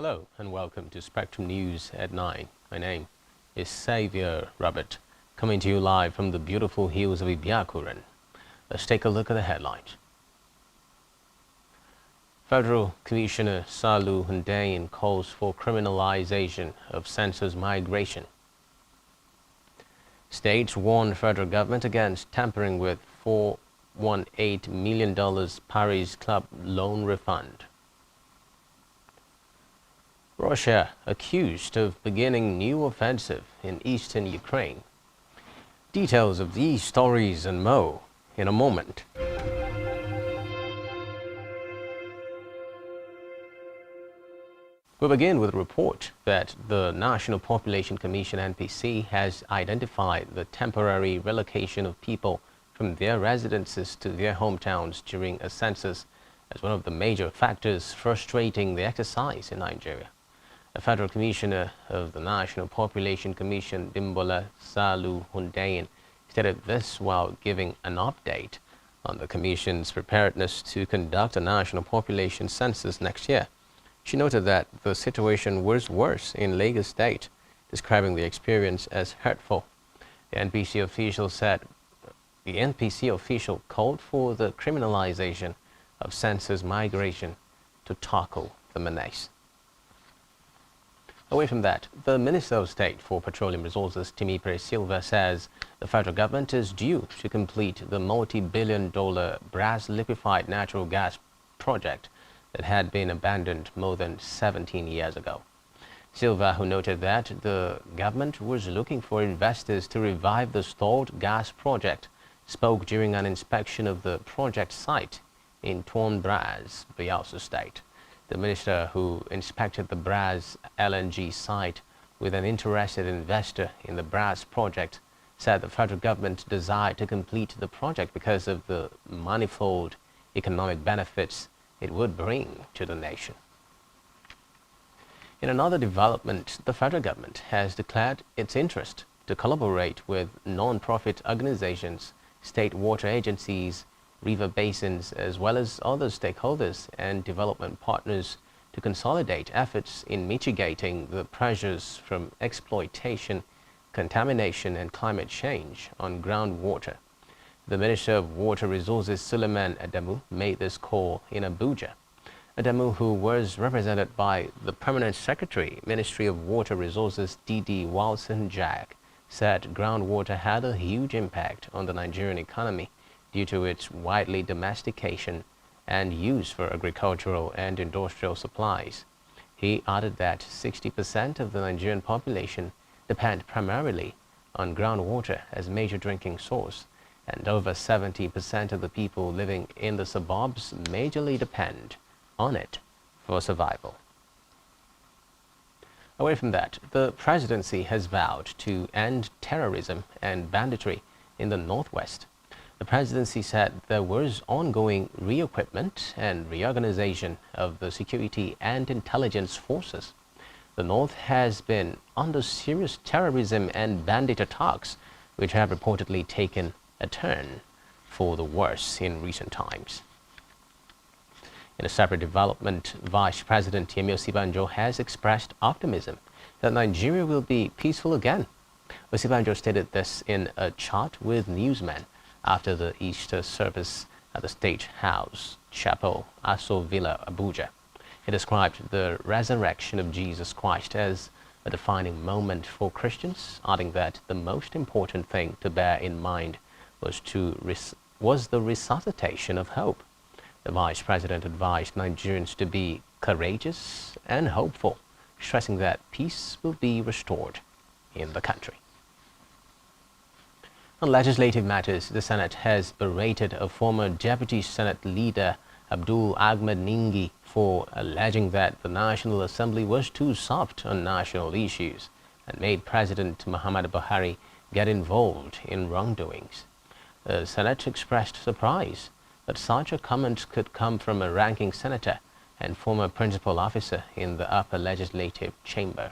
Hello and welcome to Spectrum News at 9. My name is Xavier Robert, coming to you live from the beautiful hills of Ibiakuran. Let's take a look at the headlines. Federal Commissioner Salu Hundayin calls for criminalization of census migration. States warn federal government against tampering with $418 million Paris Club loan refund. Russia accused of beginning new offensive in eastern Ukraine. Details of these stories and more in a moment. We begin with a report that the National Population Commission (NPC) has identified the temporary relocation of people from their residences to their hometowns during a census as one of the major factors frustrating the exercise in Nigeria. The Federal Commissioner of the National Population Commission, Bimbola Salu Hundayin, stated this while giving an update on the Commission's preparedness to conduct a national population census next year. She noted that the situation was worse in Lagos State, describing the experience as hurtful. The NPC official called for the criminalization of census migration to tackle the menace. Away from that, the Minister of State for Petroleum Resources, Timipre Silva, says the federal government is due to complete the multi-billion-dollar Brass liquefied natural gas project that had been abandoned more than 17 years ago. Silva, who noted that the government was looking for investors to revive the stalled gas project, spoke during an inspection of the project site in Torn Brass, Bayelsa State. The minister, who inspected the Brass LNG site with an interested investor in the Brass project, said the federal government desired to complete the project because of the manifold economic benefits it would bring to the nation. In another development, the federal government has declared its interest to collaborate with non-profit organizations, state water agencies, river basins, as well as other stakeholders and development partners to consolidate efforts in mitigating the pressures from exploitation, contamination and climate change on groundwater. The Minister of Water Resources, Suleiman Adamu, made this call in Abuja. Adamu, who was represented by the Permanent Secretary, Ministry of Water Resources, D.D. Wilson Jack, said groundwater had a huge impact on the Nigerian economy due to its widely domestication and use for agricultural and industrial supplies. He added that 60% of the Nigerian population depend primarily on groundwater as major drinking source, and over 70% of the people living in the suburbs majorly depend on it for survival. Away from that, the presidency has vowed to end terrorism and banditry in the Northwest. The presidency said there was ongoing re-equipment and reorganization of the security and intelligence forces. The North has been under serious terrorism and bandit attacks, which have reportedly taken a turn for the worse in recent times. In a separate development, Vice President STVNg has expressed optimism that Nigeria will be peaceful again. STVNg stated this in a chat with newsmen after the Easter service at the State House Chapel, Aso Villa, Abuja. He described the resurrection of Jesus Christ as a defining moment for Christians, adding that the most important thing to bear in mind was the resuscitation of hope. The Vice President advised Nigerians to be courageous and hopeful, stressing that peace will be restored in the country. On legislative matters, the Senate has berated a former Deputy Senate Leader, Abdul Ahmed Ningi, for alleging that the National Assembly was too soft on national issues and made President Muhammadu Buhari get involved in wrongdoings. The Senate expressed surprise that such a comment could come from a ranking senator and former principal officer in the upper legislative chamber.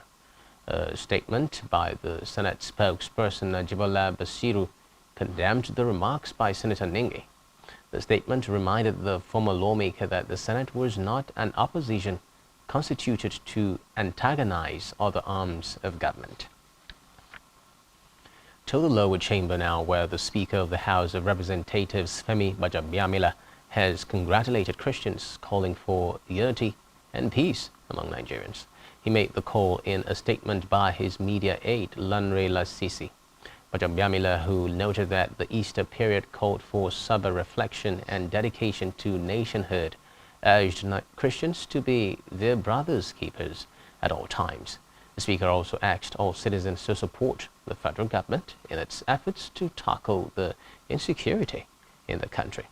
A statement by the Senate spokesperson Ajibola Basiru condemned the remarks by Senator Ningi. The statement reminded the former lawmaker that the Senate was not an opposition constituted to antagonize other arms of government. To the lower chamber now, where the Speaker of the House of Representatives, Femi Gbajabiamila, has congratulated Christians, calling for unity and peace among Nigerians. He made the call in a statement by his media aide, Lanre Lasisi. Gbajabiamila, who noted that the Easter period called for sober reflection and dedication to nationhood, urged Christians to be their brothers' keepers at all times. The Speaker also asked all citizens to support the federal government in its efforts to tackle the insecurity in the country.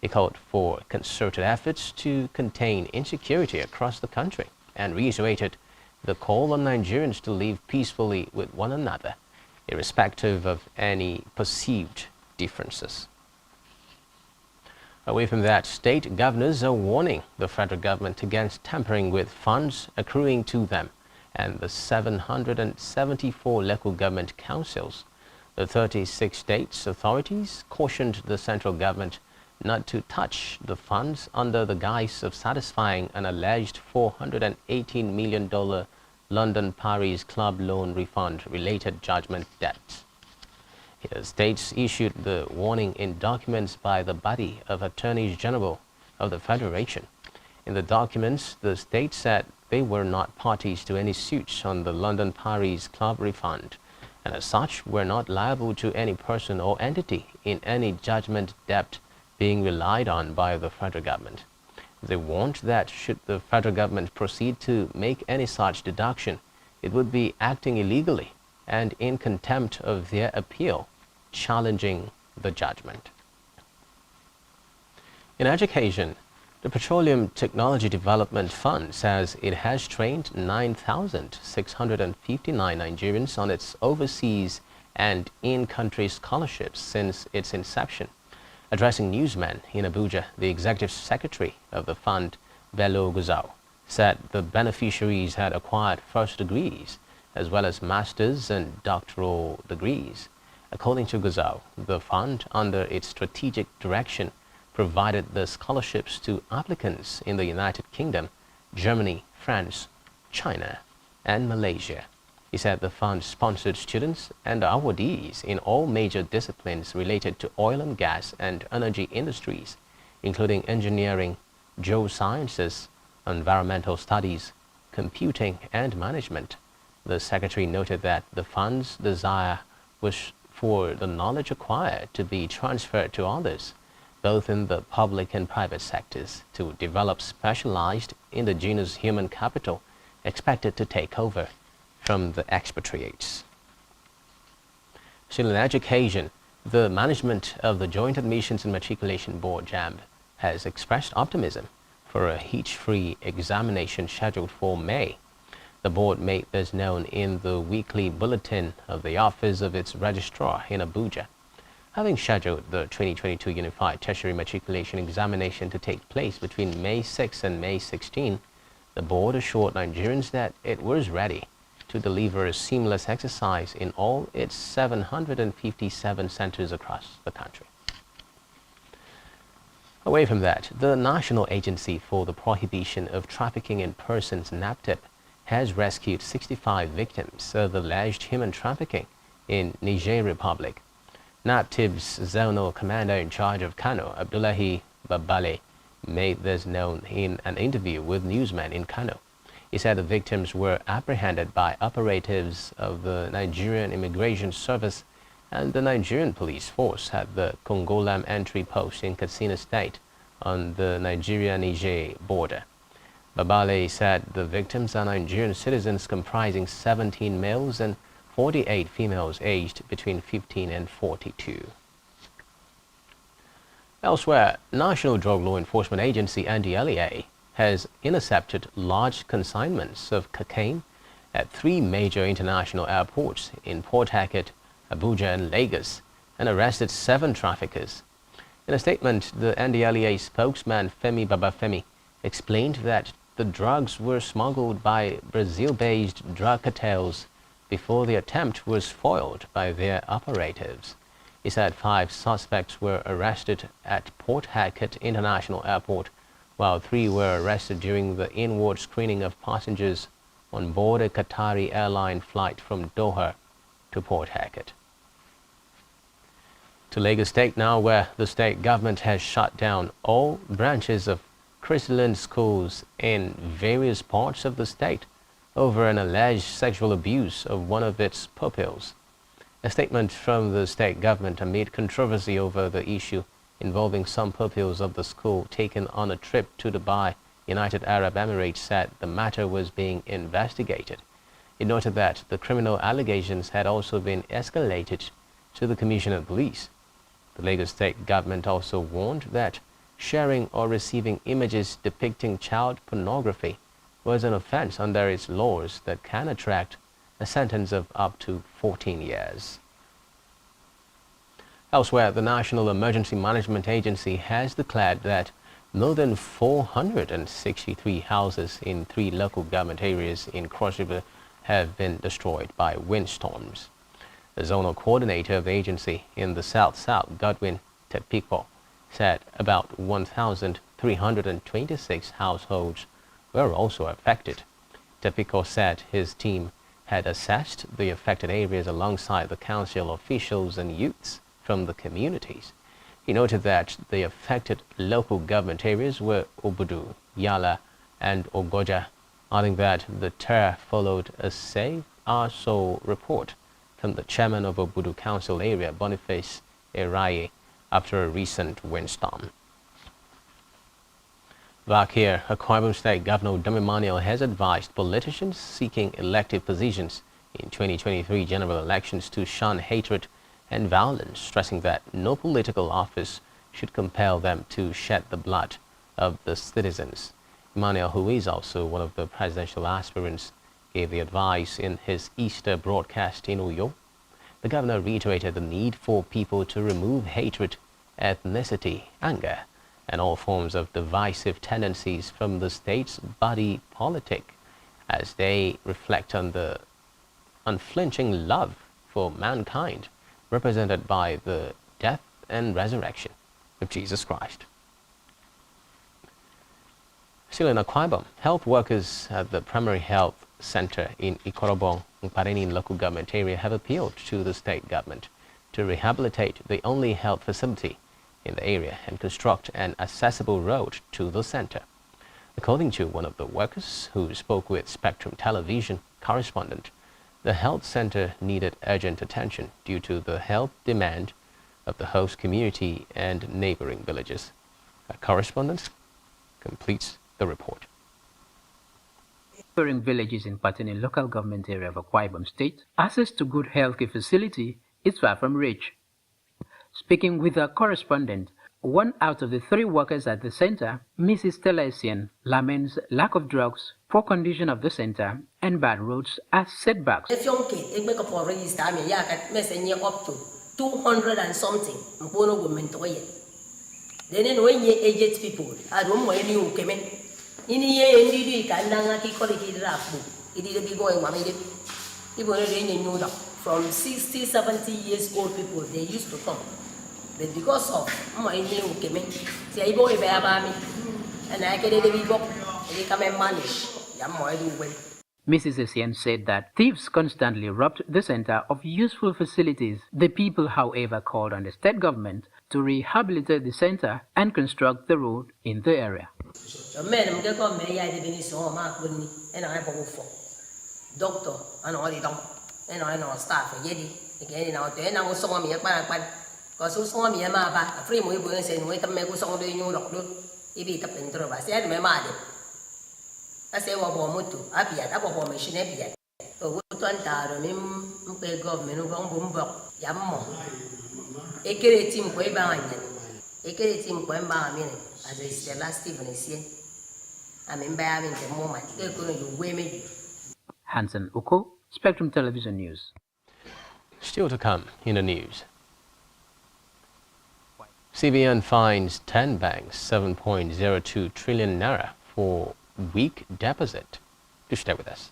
He called for concerted efforts to contain insecurity across the country and reiterated the call on Nigerians to live peacefully with one another, irrespective of any perceived differences. Away from that, state governors are warning the federal government against tampering with funds accruing to them and the 774 local government councils. The 36 states authorities cautioned the central government not to touch the funds under the guise of satisfying an alleged $418 million London Paris Club loan refund-related judgment debt. The states issued the warning in documents by the body of Attorneys General of the Federation. In the documents, the states said they were not parties to any suits on the London Paris Club refund, and as such were not liable to any person or entity in any judgment debt being relied on by the federal government. They warned that should the federal government proceed to make any such deduction, it would be acting illegally and in contempt of their appeal, challenging the judgment. In education, the Petroleum Technology Development Fund says it has trained 9,659 Nigerians on its overseas and in-country scholarships since its inception. Addressing newsmen in Abuja, the executive secretary of the fund, Bello Guzau, said the beneficiaries had acquired first degrees as well as master's and doctoral degrees. According to Guzau, the fund, under its strategic direction, provided the scholarships to applicants in the United Kingdom, Germany, France, China, and Malaysia. He said the fund sponsored students and awardees in all major disciplines related to oil and gas and energy industries, including engineering, geosciences, environmental studies, computing, and management. The secretary noted that the fund's desire was for the knowledge acquired to be transferred to others, both in the public and private sectors, to develop specialized indigenous human capital expected to take over from the expatriates. Still in education, the management of the Joint Admissions and Matriculation Board, JAMB, has expressed optimism for a hitch-free examination scheduled for May. The board made this known in the weekly bulletin of the office of its registrar in Abuja. Having scheduled the 2022 Unified Tertiary Matriculation Examination to take place between May 6 and May 16, the board assured Nigerians that it was ready to deliver a seamless exercise in all its 757 centers across the country. Away from that, the National Agency for the Prohibition of Trafficking in Persons, NAPTIP, has rescued 65 victims of alleged human trafficking in Niger Republic. NAPTIP's zonal commander in charge of Kano, Abdullahi Babale, made this known in an interview with newsmen in Kano. He said the victims were apprehended by operatives of the Nigerian Immigration Service and the Nigerian police force at the Kongolam entry post in Katsina State on the Nigeria-Niger border. Babale said the victims are Nigerian citizens comprising 17 males and 48 females aged between 15 and 42. Elsewhere, National Drug Law Enforcement Agency NDLEA has intercepted large consignments of cocaine at 3 major international airports in Port Harcourt, Abuja, and Lagos, and arrested 7 traffickers. In a statement, the NDLEA spokesman Femi Babafemi explained that the drugs were smuggled by Brazil-based drug cartels before the attempt was foiled by their operatives. He said 5 suspects were arrested at Port Harcourt International Airport, while 3 were arrested during the inward screening of passengers on board a Qatari airline flight from Doha to Port Harcourt. To Lagos State now, where the state government has shut down all branches of Christian schools in various parts of the state over an alleged sexual abuse of one of its pupils. A statement from the state government amid controversy over the issue involving some pupils of the school taken on a trip to Dubai, United Arab Emirates, said the matter was being investigated. It noted that the criminal allegations had also been escalated to the Commissioner of Police. The Lagos State government also warned that sharing or receiving images depicting child pornography was an offense under its laws that can attract a sentence of up to 14 years. Elsewhere, the National Emergency Management Agency has declared that more than 463 houses in 3 local government areas in Cross River have been destroyed by windstorms. The zonal coordinator of the agency in the South-South, Godwin Tepiko, said about 1,326 households were also affected. Tepiko said his team had assessed the affected areas alongside the council officials and youths from the communities. He noted that the affected local government areas were Obudu, Yala, and Ogoja, adding that the terror followed a Save Our Soul report from the chairman of Obudu Council area, Boniface Eraye, after a recent windstorm. Back here, Akwa Ibom State Governor Dami Manuel has advised politicians seeking elective positions in 2023 general elections to shun hatred and violence, stressing that no political office should compel them to shed the blood of the citizens. Manuel, who is also one of the presidential aspirants, gave the advice in his Easter broadcast in Uyo. The governor reiterated the need for people to remove hatred, ethnicity, anger, and all forms of divisive tendencies from the state's body politic as they reflect on the unflinching love for mankind represented by the death and resurrection of Jesus Christ. Still in Akwa Ibom, health workers at the Primary Health Center in Ikorobong, Parenin local government area have appealed to the state government to rehabilitate the only health facility in the area and construct an accessible road to the center. According to one of the workers who spoke with Spectrum Television correspondent, the health center needed urgent attention due to the health demand of the host community and neighboring villages. Our correspondent completes the report. Neighboring villages in Patenin local government area of Akwa Ibom State, access to good healthcare facility is far from reach. Speaking with our correspondent, one out of the 3 workers at the center, Mrs. Stella Essien, laments lack of drugs, poor condition of the center, and bad roads as setbacks. If young kid, it make up for register, I mean, yeah, up to 200 and something. Mpono women to it. Then when you aged people, I don't know any who came in. In the year, indeed, can call it draft. It did be going, mammy. People really knew that from 60, 70 years old people, they used to come. But because of my new came in, say, boy, baby, and I get it, they come and manage. Mrs. Essien said that thieves constantly robbed the center of useful facilities. The people, however, called on the state government to rehabilitate the center and construct the road in the area. Doctor and all the doctor and I know staff again out there now so me because so me a free mo ibu say no tam me ko so do new doctor ibi tap intro ba say me ma de I say wa bo moto abia ta bo machine abia o to antaro mi mpe government no bon bumbo ya mo e kere team ko e ba anya e kere team ko mba mi as is the last STVNg I mean by having the moment they go you way me Hansen Uko, Spectrum Television News. Still to come in the news. CBN fines 10 banks 7.02 trillion naira for weak deposit. Do stay with us.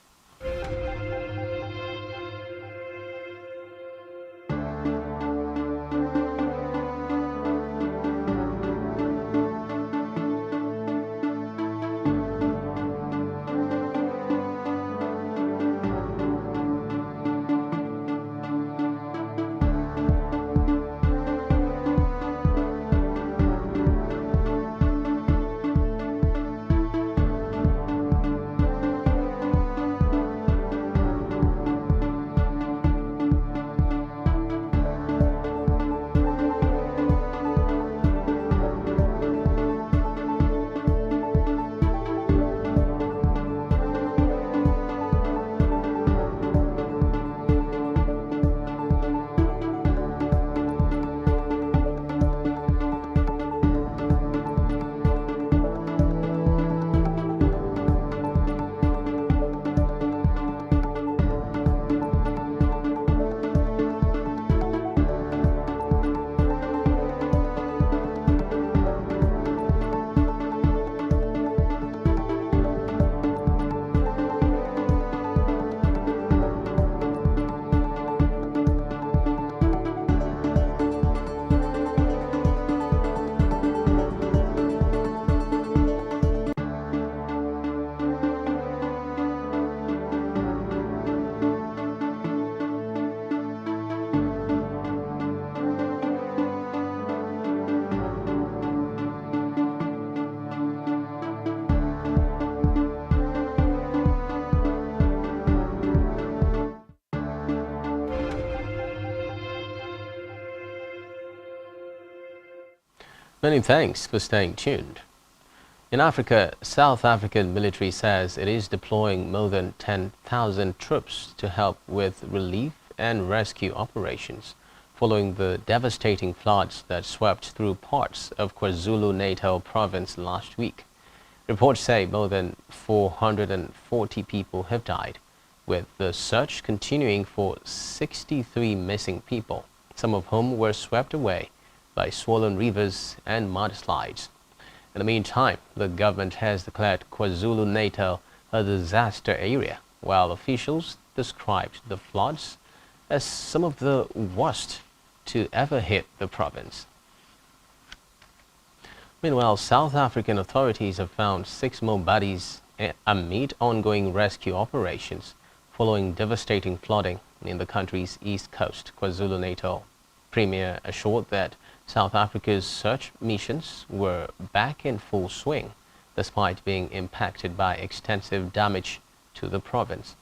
Many thanks for staying tuned. In Africa, South African military says it is deploying more than 10,000 troops to help with relief and rescue operations following the devastating floods that swept through parts of KwaZulu-Natal province last week. Reports say more than 440 people have died, with the search continuing for 63 missing people, some of whom were swept away by swollen rivers and mudslides. In the meantime, the government has declared KwaZulu-Natal a disaster area, while officials described the floods as some of the worst to ever hit the province. Meanwhile, South African authorities have found 6 more bodies amid ongoing rescue operations following devastating flooding in the country's east coast. KwaZulu-Natal Premier assured that South Africa's search missions were back in full swing, despite being impacted by extensive damage to the province.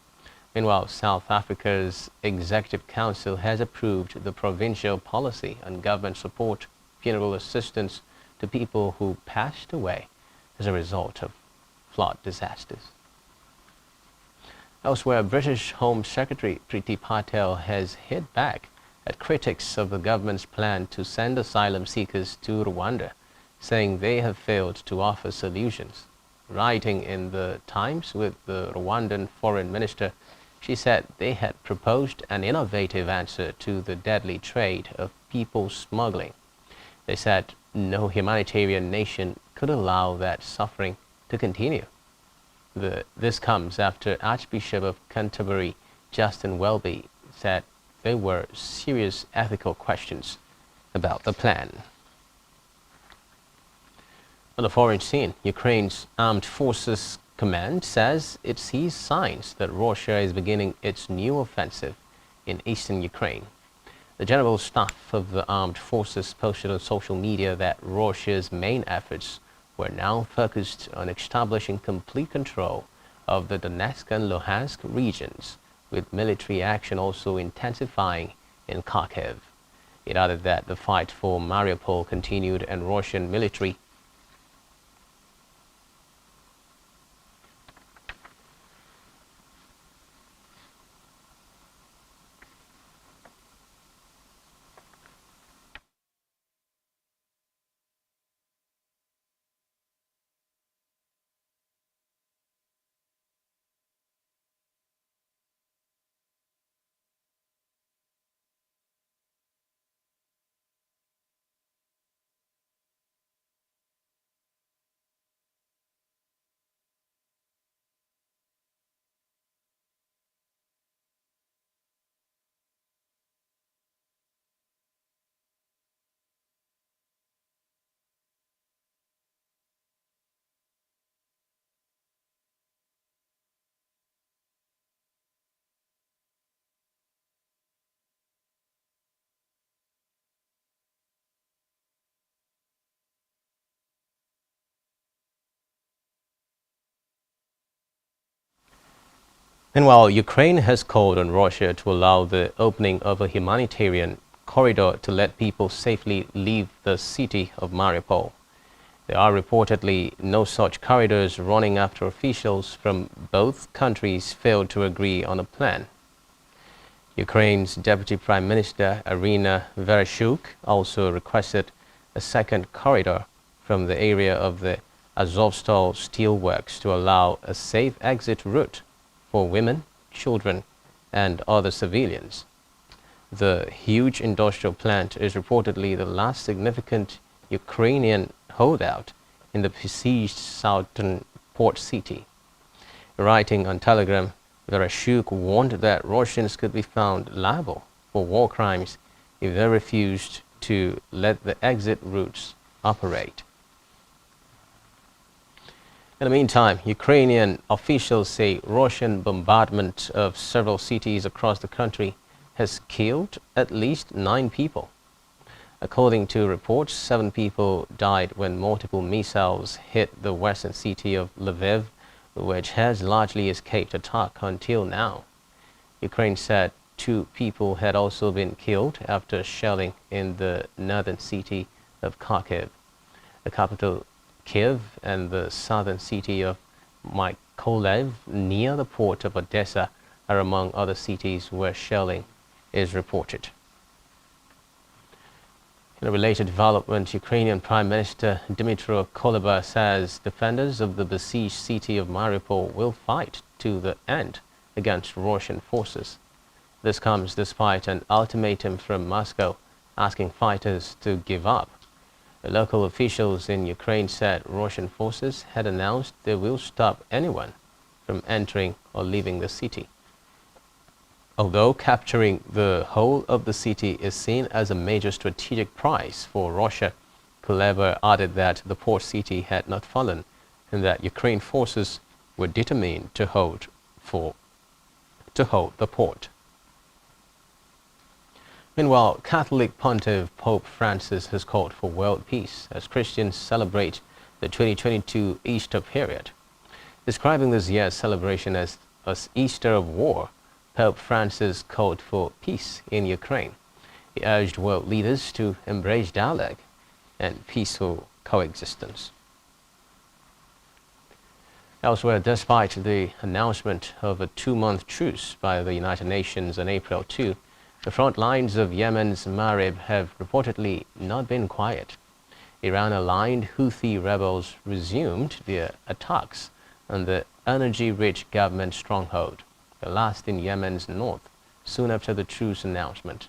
Meanwhile, South Africa's Executive Council has approved the provincial policy on government support funeral assistance to people who passed away as a result of flood disasters. Elsewhere, British Home Secretary Priti Patel has hit back at critics of the government's plan to send asylum seekers to Rwanda, saying they have failed to offer solutions. Writing in the Times with the Rwandan foreign minister, she said they had proposed an innovative answer to the deadly trade of people smuggling. They said no humanitarian nation could allow that suffering to continue. This comes after Archbishop of Canterbury, Justin Welby, said there were serious ethical questions about the plan. On the foreign scene, Ukraine's Armed Forces Command says it sees signs that Russia is beginning its new offensive in eastern Ukraine. The General Staff of the Armed Forces posted on social media that Russia's main efforts were now focused on establishing complete control of the Donetsk and Luhansk regions, with military action also intensifying in Kharkiv. It added that the fight for Mariupol continued and Russian military Meanwhile, Ukraine has called on Russia to allow the opening of a humanitarian corridor to let people safely leave the city of Mariupol. There are reportedly no such corridors running after officials from both countries failed to agree on a plan. Ukraine's Deputy Prime Minister Irina Vereshchuk also requested a second corridor from the area of the Azovstal steelworks to allow a safe exit route for women, children, and other civilians. The huge industrial plant is reportedly the last significant Ukrainian holdout in the besieged southern port city. Writing on Telegram, Vereshchuk warned that Russians could be found liable for war crimes if they refused to let the exit routes operate. In the meantime, Ukrainian officials say Russian bombardment of several cities across the country has killed at least 9 people. According to reports, 7 people died when multiple missiles hit the western city of Lviv, which has largely escaped attack until now. Ukraine said 2 people had also been killed after shelling in the northern city of Kharkiv. The capital, Kiev, and the southern city of Mykolaiv near the port of Odessa are among other cities where shelling is reported. In a related development, Ukrainian Prime Minister Dmytro Kuleba says defenders of the besieged city of Mariupol will fight to the end against Russian forces. This comes despite an ultimatum from Moscow asking fighters to give up. The local officials in Ukraine said Russian forces had announced they will stop anyone from entering or leaving the city. Although capturing the whole of the city is seen as a major strategic prize for Russia, Kuleba added that the port city had not fallen and that Ukraine forces were determined to hold the port. Meanwhile, Catholic Pontiff Pope Francis has called for world peace as Christians celebrate the 2022 Easter period. Describing this year's celebration as Easter of war, Pope Francis called for peace in Ukraine. He urged world leaders to embrace dialogue and peaceful coexistence. Elsewhere, despite the announcement of a 2-month truce by the United Nations on April 2, the front lines of Yemen's Marib have reportedly not been quiet. Iran-aligned Houthi rebels resumed their attacks on the energy-rich government stronghold, the last in Yemen's north, soon after the truce announcement.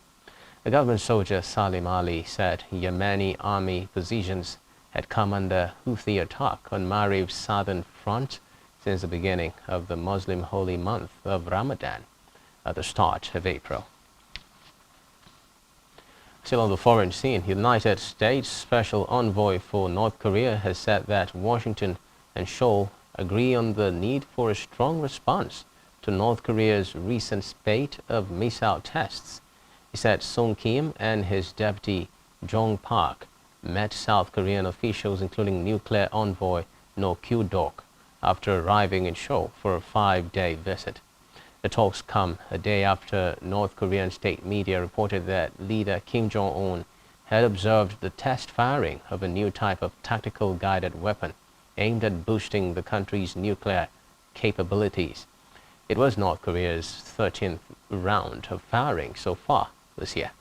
The government soldier Salim Ali said Yemeni army positions had come under Houthi attack on Marib's southern front since the beginning of the Muslim holy month of Ramadan at the start of April. Still on the foreign scene, United States Special Envoy for North Korea has said that Washington and Seoul agree on the need for a strong response to North Korea's recent spate of missile tests. He said Sung Kim and his deputy Jong Park met South Korean officials, including nuclear envoy No Kyu-dok, after arriving in Seoul for a 5-day visit. The talks come a day after North Korean state media reported that leader Kim Jong-un had observed the test firing of a new type of tactical guided weapon aimed at boosting the country's nuclear capabilities. It was North Korea's 13th round of firing so far this year.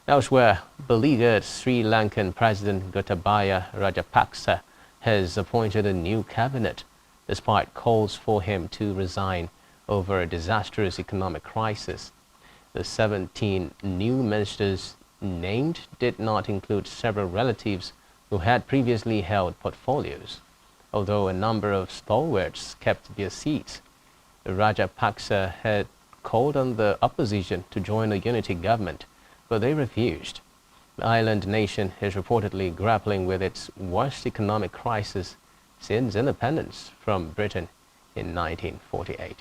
Elsewhere, beleaguered Sri Lankan President Gotabaya Rajapaksa has appointed a new cabinet, despite calls for him to resign over a disastrous economic crisis. The 17 new ministers named did not include several relatives who had previously held portfolios, although a number of stalwarts kept their seats. Rajapaksa had called on the opposition to join a unity government, but they refused. The island nation is reportedly grappling with its worst economic crisis since independence from Britain in 1948.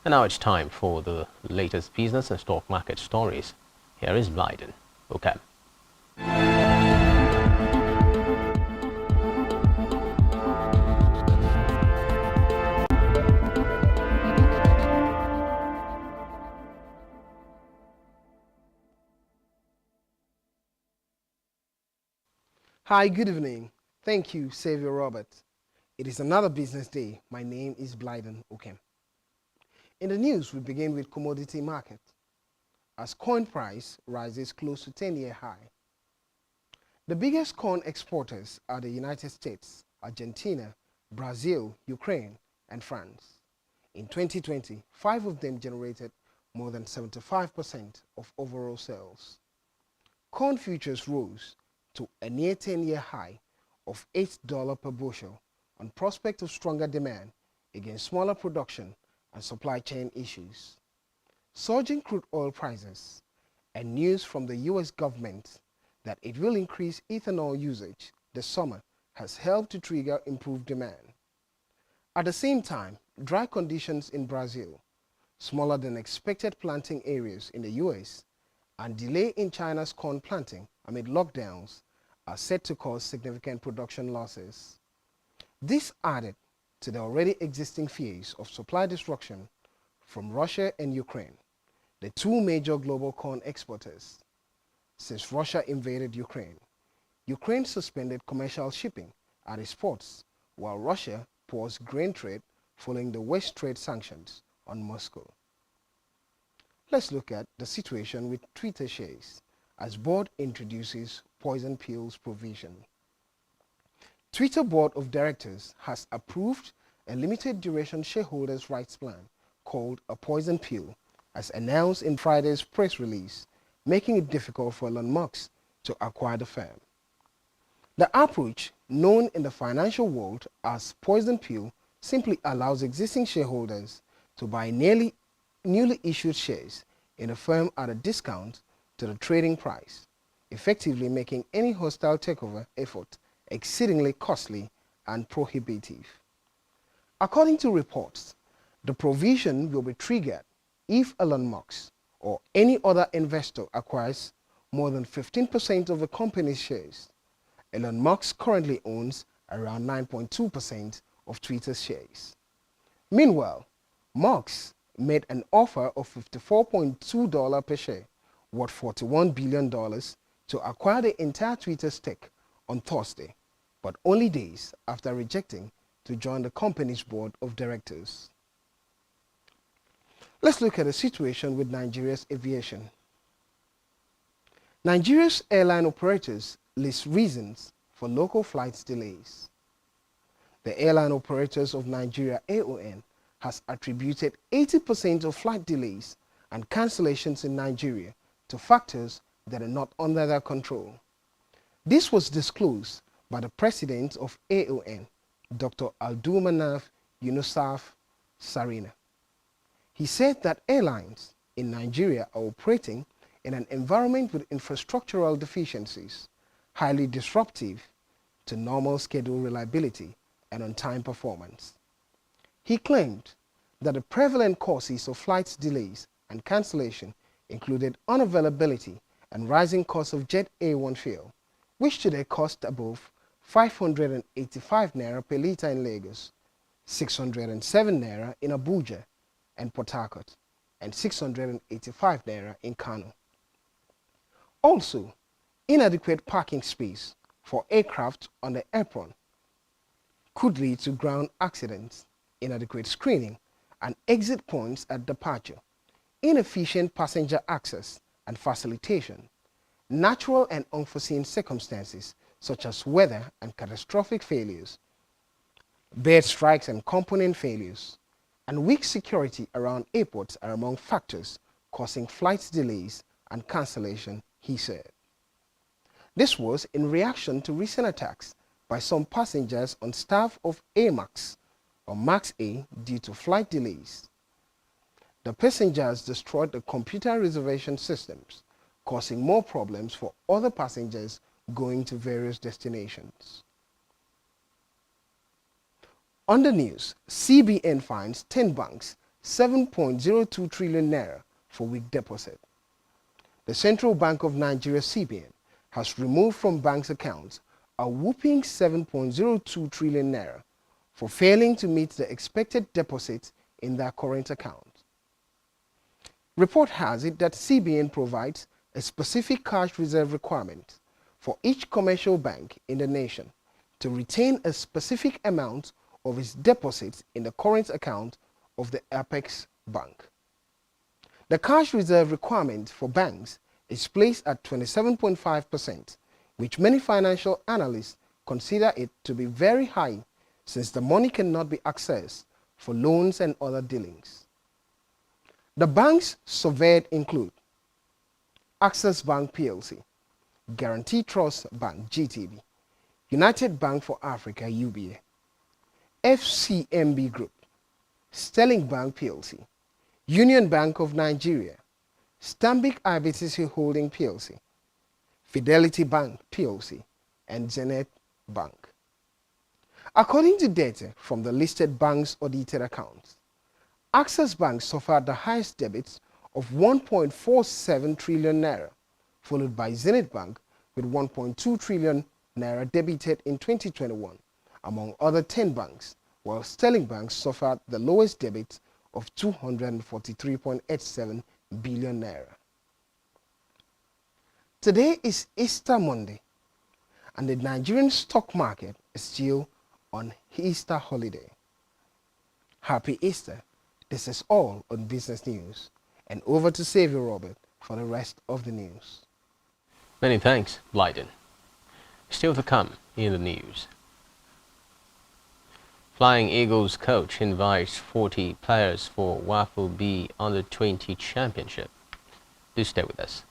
And now it's time for the latest business and stock market stories. Here is Blyden. Okay. Hi, good evening. Thank you, Xavier Robert. It is another business day. My name is Blyden Okem. In the news, we begin with commodity market, as corn price rises close to 10-year high. The biggest corn exporters are the United States, Argentina, Brazil, Ukraine, and France. In 2020, 5 of them generated more than 75% of overall sales. Corn futures rose to a near 10-year high of $8 per bushel on prospect of stronger demand against smaller production and supply chain issues. Surging crude oil prices and news from the U.S. government that it will increase ethanol usage this summer has helped to trigger improved demand. At the same time, dry conditions in Brazil, smaller than expected planting areas in the U.S., and delay in China's corn planting amid lockdowns are set to cause significant production losses. This added to the already existing fears of supply disruption from Russia and Ukraine, the 2 major global corn exporters. Since Russia invaded Ukraine, Ukraine suspended commercial shipping at its ports, while Russia paused grain trade following the West trade sanctions on Moscow. Let's look at the situation with Twitter shares as board introduces poison pills provision. Twitter board of directors has approved a limited duration shareholders' rights plan called a poison pill, as announced in Friday's press release, making it difficult for Elon Musk to acquire the firm. The approach, known in the financial world as poison pill, simply allows existing shareholders to buy newly issued shares in a firm at a discount to the trading price, effectively making any hostile takeover effort exceedingly costly and prohibitive. According to reports, the provision will be triggered if Elon Musk or any other investor acquires more than 15% of the company's shares. Elon Musk currently owns around 9.2% of Twitter's shares. Meanwhile, Musk made an offer of $54.2 per share, worth $41 billion, to acquire the entire Twitter stake on Thursday, but only days after rejecting to join the company's board of directors. Let's look at the situation with Nigeria's aviation. Nigeria's airline operators list reasons for local flights delays. The Airline Operators of Nigeria (AON) has attributed 80% of flight delays and cancellations in Nigeria to factors that are not under their control. This was disclosed by the president of AON, Dr. Abdulmanaf Yunusaf Sarina. He said that airlines in Nigeria are operating in an environment with infrastructural deficiencies, highly disruptive to normal schedule reliability and on-time performance. He claimed that the prevalent causes of flight delays and cancellation included unavailability and rising costs of Jet A1 fuel, which today cost above 585 naira per litre in Lagos, 607 naira in Abuja and Port Harcourt, and 685 naira in Kano. Also, inadequate parking space for aircraft on the apron could lead to ground accidents, inadequate screening and exit points at departure, inefficient passenger access and facilitation, natural and unforeseen circumstances such as weather and catastrophic failures, bird strikes and component failures, and weak security around airports are among factors causing flight delays and cancellation, he said. This was in reaction to recent attacks by some passengers on staff of AMAX or MAX A due to flight delays. The passengers destroyed the computer reservation systems, causing more problems for other passengers going to various destinations. On the news, CBN fines 10 banks 7.02 trillion naira for weak deposit. The Central Bank of Nigeria (CBN) has removed from banks' accounts a whopping 7.02 trillion naira for failing to meet the expected deposits in their current account. Report has it that CBN provides a specific cash reserve requirement for each commercial bank in the nation to retain a specific amount of its deposits in the current account of the apex bank. The cash reserve requirement for banks is placed at 27.5%, which many financial analysts consider it to be very high since the money cannot be accessed for loans and other dealings. The banks surveyed include Access Bank PLC, Guarantee Trust Bank GTB, United Bank for Africa UBA, FCMB Group, Sterling Bank PLC, Union Bank of Nigeria, Stanbic IBTC Holding PLC, Fidelity Bank PLC, and Zenith Bank. According to data from the listed banks' audited accounts, Access Bank suffered the highest debits of 1.47 trillion naira, followed by Zenith Bank with 1.2 trillion naira debited in 2021, among other 10 banks, while Sterling Bank suffered the lowest debit of 243.87 billion naira. Today is Easter Monday, and the Nigerian stock market is still on Easter holiday. Happy Easter. This is all on Business News. And over to Xavier Robert for the rest of the news. Many thanks, Blyden. Still to come in the news. Flying Eagles coach invites 40 players for WAFL B Under-20 Championship. Do stay with us.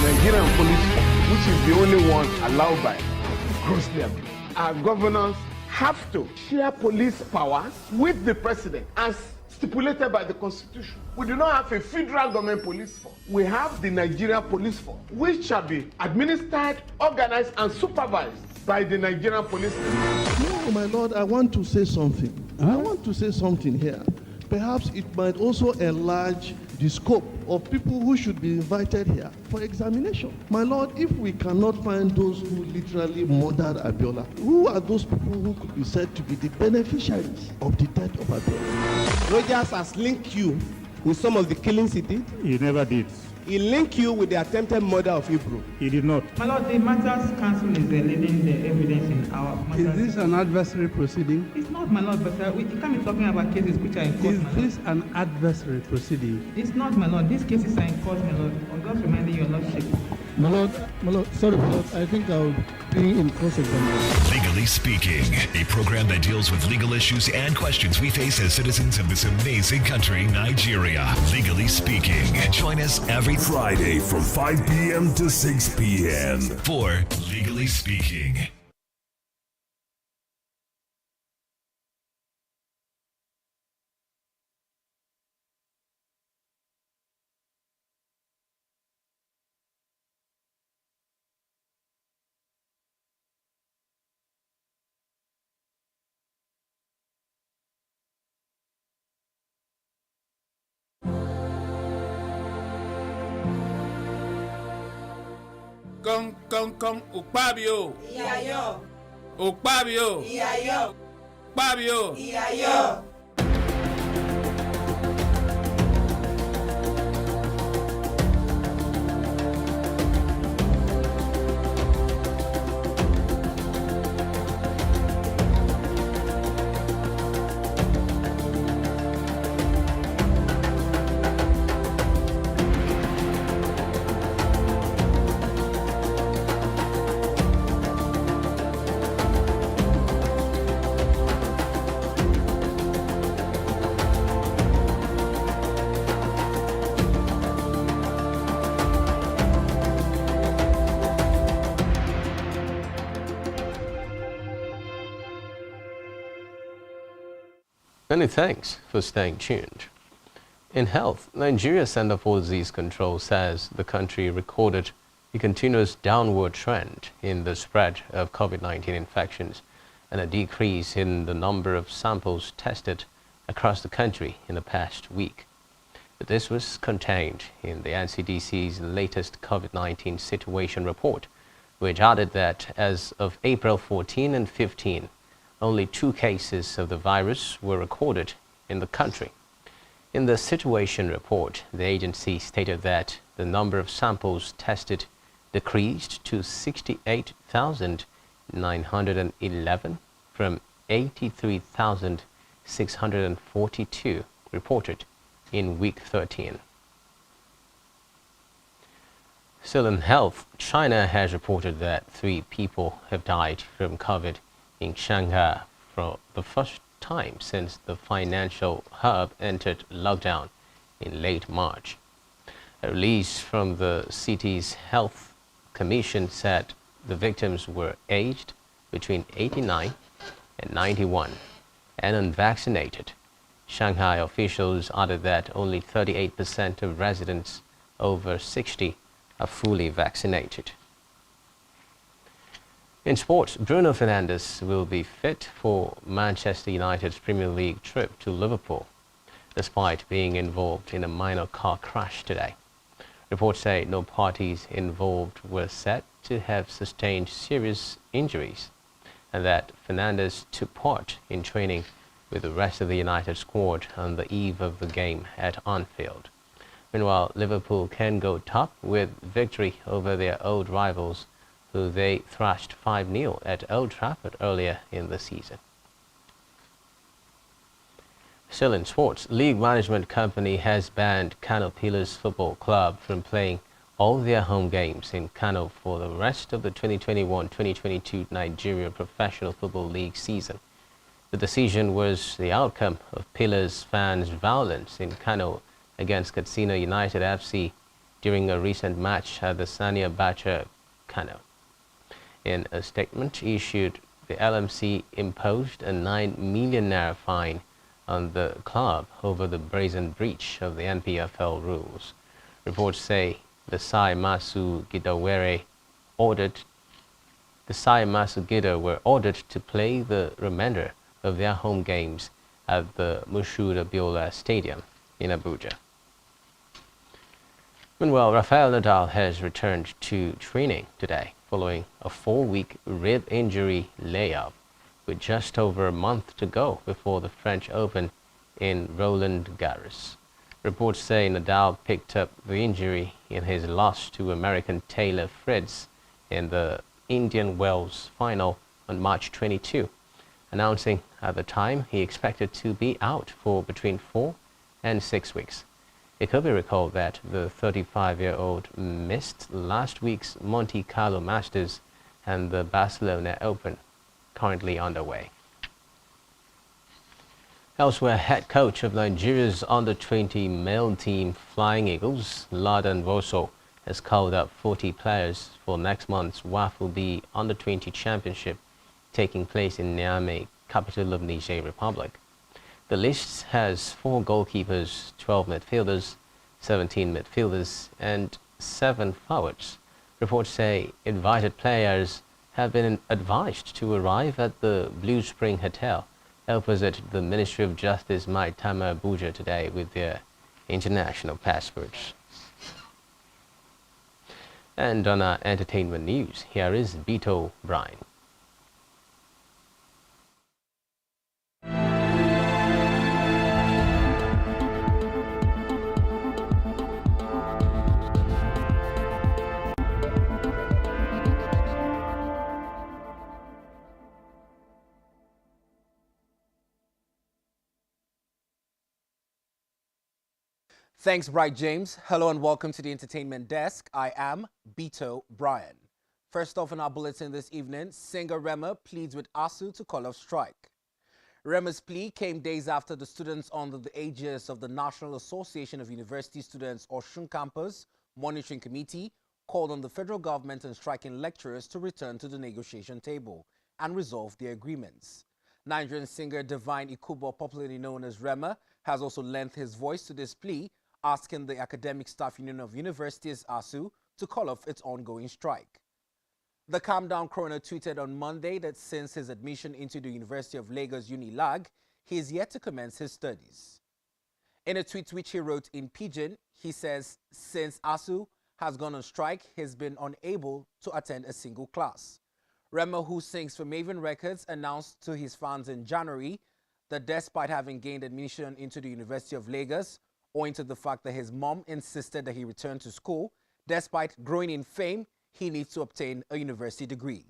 Nigerian police, which is the only one allowed by grossly abused. Our governors have to share police powers with the president as stipulated by the constitution. We do not have a federal government police force. We have the Nigerian police force, which shall be administered, organized, and supervised by the Nigerian police. No, my lord, I want to say something. I want to say something here. Perhaps it might also enlarge the scope of people who should be invited here for examination. My lord, if we cannot find those who literally murdered Abiola, who are those people who could be said to be the beneficiaries of the death of Abiola? Rogers has linked you with some of the killings he did. He never did. He linked you with the attempted murder of Hebrew. He did not. My lord, the Matters Council is leading the evidence in our matters. Is this an adversary proceeding? It's not, my lord, but we can't be talking about cases which are in court. Is this an adversary proceeding? It's not, my lord. These cases are in court, my lord. I'm just reminding your lordship. My lord, sorry, my lord, I think I'll be in cross-examination. Legally Speaking, a program that deals with legal issues and questions we face as citizens of this amazing country, Nigeria. Legally Speaking. Join us every Friday from 5 p.m. to 6 p.m. for Legally Speaking. Kong Ukpabio. Iyayo. Ukpabio. Iyayo. Ukpabio. Iyayo. Many thanks for staying tuned. In health, Nigeria Center for Disease Control says the country recorded a continuous downward trend in the spread of COVID-19 infections and a decrease in the number of samples tested across the country in the past week. But this was contained in the NCDC's latest COVID-19 situation report, which added that as of April 14 and 15, only 2 cases of the virus were recorded in the country. In the situation report, the agency stated that the number of samples tested decreased to 68,911 from 83,642 reported in week 13. Still in health, China has reported that 3 people have died from COVID in Shanghai for the first time since the financial hub entered lockdown in late March. A release from the city's health commission said the victims were aged between 89 and 91 and unvaccinated. Shanghai officials added that only 38% of residents over 60 are fully vaccinated. In sports, Bruno Fernandes will be fit for Manchester United's Premier League trip to Liverpool, despite being involved in a minor car crash today. Reports say no parties involved were said to have sustained serious injuries, and that Fernandes took part in training with the rest of the United squad on the eve of the game at Anfield. Meanwhile, Liverpool can go top with victory over their old rivals, who they thrashed 5-0 at Old Trafford earlier in the season. Still in sports, league management company has banned Kano Pillars Football Club from playing all their home games in Kano for the rest of the 2021-2022 Nigeria Professional Football League season. The decision was the outcome of Pillars fans' violence in Kano against Katsina United FC during a recent match at the Sania Bacha, Kano. In a statement issued, the LMC imposed a 9 million naira fine on the club over the brazen breach of the NPFL rules. Reports say the Sai Masu Gida were ordered to play the remainder of their home games at the Mushood Abiola Stadium in Abuja. Meanwhile, Rafael Nadal has returned to training today following a 4-week rib injury layoff, with just over a month to go before the French Open in Roland Garros. Reports say Nadal picked up the injury in his loss to American Taylor Fritz in the Indian Wells final on March 22, announcing at the time he expected to be out for between 4 and 6 weeks. It could be recalled that the 35-year-old missed last week's Monte Carlo Masters and the Barcelona Open, currently underway. Elsewhere, head coach of Nigeria's under-20 male team Flying Eagles, Ladan Voso, has called up 40 players for next month's WAFL B Under-20 Championship taking place in Niamey, capital of Niger Republic. The list has 4 goalkeepers, 12 midfielders, 17 midfielders, and 7 forwards. Reports say invited players have been advised to arrive at the Blue Spring Hotel opposite the Ministry of Justice Maitama Abuja today with their international passports. And on our entertainment news, here is Beto Bryan. Thanks, Bright James. Hello and welcome to the Entertainment Desk. I am Beto Bryan. First off in our bulletin this evening, singer Rema pleads with ASU to call off strike. Rema's plea came days after the students under the aegis of the National Association of University Students Osun Campus Monitoring Committee called on the federal government and striking lecturers to return to the negotiation table and resolve their agreements. Nigerian singer Divine Ikubo, popularly known as Rema, has also lent his voice to this plea, asking the Academic Staff Union of Universities, ASU, to call off its ongoing strike. The Calm Down Coroner tweeted on Monday that since his admission into the University of Lagos UNILAG, he is yet to commence his studies. In a tweet which he wrote in Pidgin, he says, since ASU has gone on strike, he's been unable to attend a single class. Rema, who sings for Maven Records, announced to his fans in January that despite having gained admission into the University of Lagos, owing to the fact that his mom insisted that he return to school, despite growing in fame, he needs to obtain a university degree.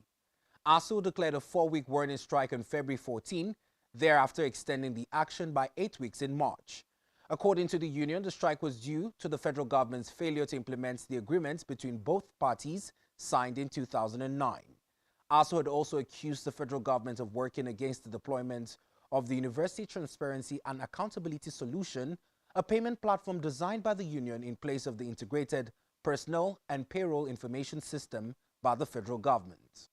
ASU declared a 4-week warning strike on February 14, thereafter extending the action by 8 weeks in March. According to the union, the strike was due to the federal government's failure to implement the agreements between both parties signed in 2009. ASU had also accused the federal government of working against the deployment of the University Transparency and Accountability Solution, a payment platform designed by the union in place of the integrated personnel and payroll information system by the federal government.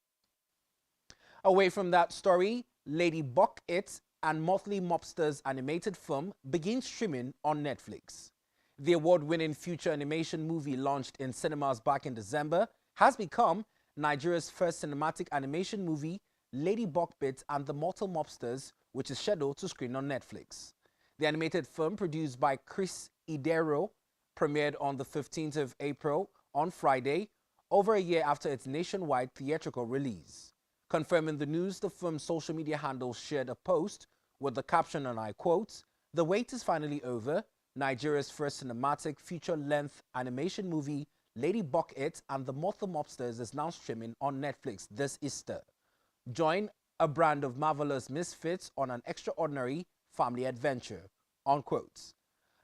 Away from that story, Lady Buck It and Monthly Mobsters animated film begins streaming on Netflix. The award-winning feature animation movie launched in cinemas back in December has become Nigeria's first cinematic animation movie, Lady Buckbit and the Mortal Mobsters, which is scheduled to screen on Netflix. The animated film, produced by Chris Idero, premiered on the 15th of April on Friday, over a year after its nationwide theatrical release. Confirming the news, the film's social media handles shared a post with the caption, and I quote, "The wait is finally over. Nigeria's first cinematic feature-length animation movie, Lady Buck It and the Mortal Mobsters, is now streaming on Netflix this Easter. Join a brand of marvelous misfits on an extraordinary family adventure," unquote.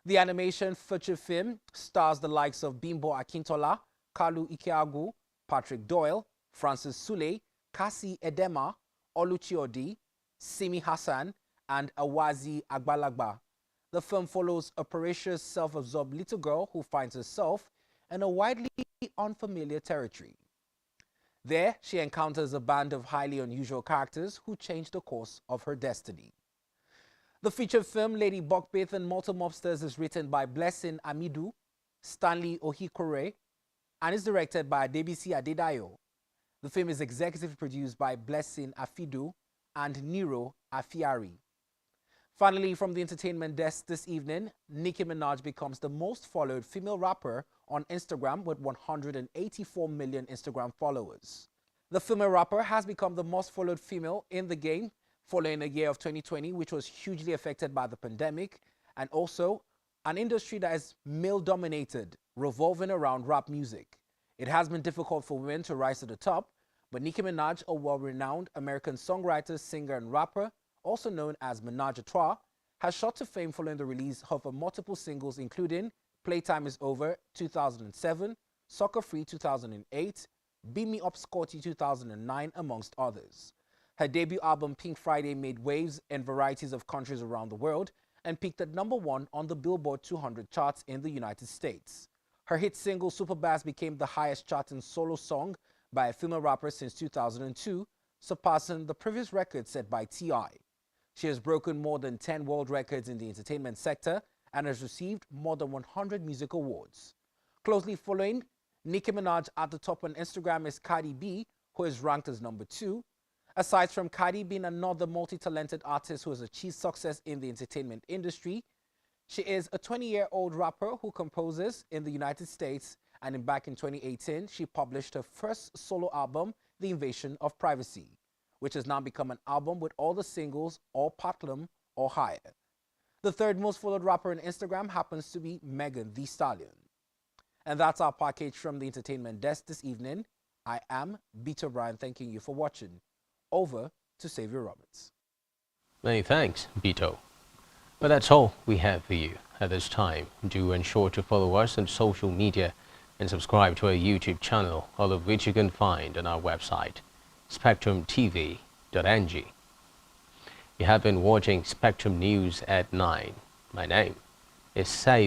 The animation feature film stars the likes of Bimbo Akintola, Kalu Ikeagu, Patrick Doyle, Francis Sule, Kasi Edema, Oluchi Odi, Simi Hassan, and Awazi Agbalagba. The film follows a precocious, self-absorbed little girl who finds herself in a widely unfamiliar territory. There, she encounters a band of highly unusual characters who change the course of her destiny. The feature film Lady Buckbit and Mortal Mobsters is written by Blessing Amidu, Stanley Ohikore, and is directed by Adebisi Adedayo. The film is executive produced by Blessing Afidu and Nero Afiari. Finally, from the entertainment desk this evening, Nicki Minaj becomes the most followed female rapper on Instagram with 184 million Instagram followers. The female rapper has become the most followed female in the game following a year of 2020, which was hugely affected by the pandemic, and also an industry that is male-dominated, revolving around rap music. It has been difficult for women to rise to the top, but Nicki Minaj, a well-renowned American songwriter, singer, and rapper, also known as Minaj a Trois, has shot to fame following the release of her multiple singles, including Playtime Is Over 2007, Soccer Free 2008, Beam Me Up Scotty 2009, amongst others. Her debut album Pink Friday made waves in varieties of countries around the world and peaked at #1 on the Billboard 200 charts in the United States. Her hit single Superbass became the highest charting solo song by a female rapper since 2002, surpassing the previous record set by T.I. She has broken more than 10 world records in the entertainment sector and has received more than 100 music awards. Closely following Nicki Minaj at the top on Instagram is Cardi B, who is ranked as #2. Aside from Cardi being another multi-talented artist who has achieved success in the entertainment industry, she is a 20-year-old rapper who composes in the United States And back in 2018, she published her first solo album, The Invasion of Privacy, which has now become an album with all the singles all platinum or higher. The third most followed rapper on Instagram happens to be Megan Thee Stallion. And that's our package from the entertainment desk this evening. I am Beto Bryan, thanking you for watching. Over to Xavier Roberts. Many thanks, Beto. But that's all we have for you at this time. Do ensure to follow us on social media and subscribe to our YouTube channel, all of which you can find on our website, SpectrumTV.ng. You have been watching Spectrum News at 9. My name is Sai.